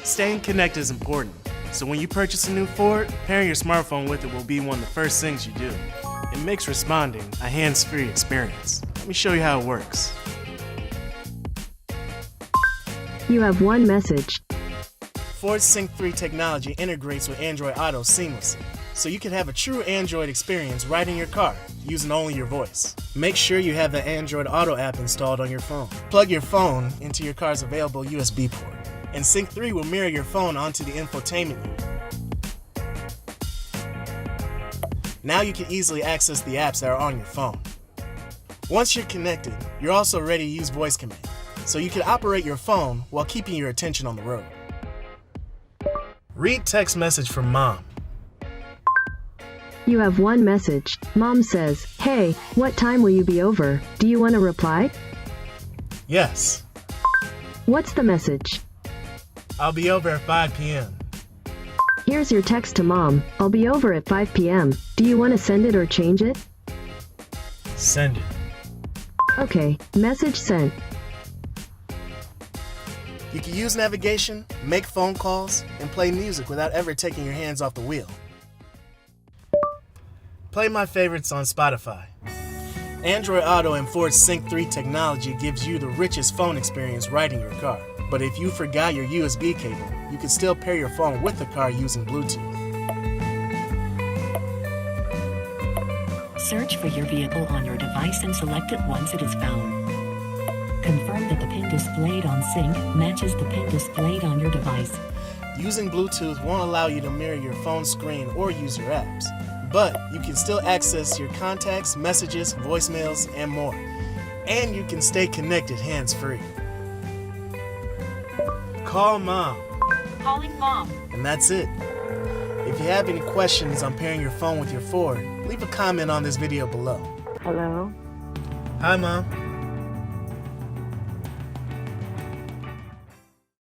Staying connected is important, so when you purchase a new Ford, pairing your smartphone with it will be one of the first things you do. It makes responding a hands-free experience. Let me show you how it works. You have one message. Ford's Sync 3 technology integrates with Android Auto seamlessly, so you can have a true Android experience right in your car, using only your voice. Make sure you have the Android Auto app installed on your phone. Plug your phone into your car's available USB port, and Sync 3 will mirror your phone onto the infotainment unit. Now you can easily access the apps that are on your phone. Once you're connected, you're also ready to use voice command, so you can operate your phone while keeping your attention on the road. Read text message from Mom. You have one message. Mom says, "Hey, what time will you be over? Do you want to reply?" Yes. What's the message? I'll be over at 5 p.m. Here's your text to Mom. I'll be over at 5 p.m. Do you want to send it or change it? Send it. Okay, message sent. You can use navigation, make phone calls, and play music without ever taking your hands off the wheel. Play my favorites on Spotify. Android Auto and Ford's Sync 3 technology gives you the richest phone experience right in your car. But if you forgot your USB cable, you can still pair your phone with the car using Bluetooth. Search for your vehicle on your device and select it once it is found. Confirm that the pin displayed on Sync matches the pin displayed on your device. Using Bluetooth won't allow you to mirror your phone screen or use your apps, but you can still access your contacts, messages, voicemails, and more. And you can stay connected hands-free. Call Mom. Calling Mom. And that's it. If you have any questions on pairing your phone with your Ford, leave a comment on this video below. Hello? Hi, Mom.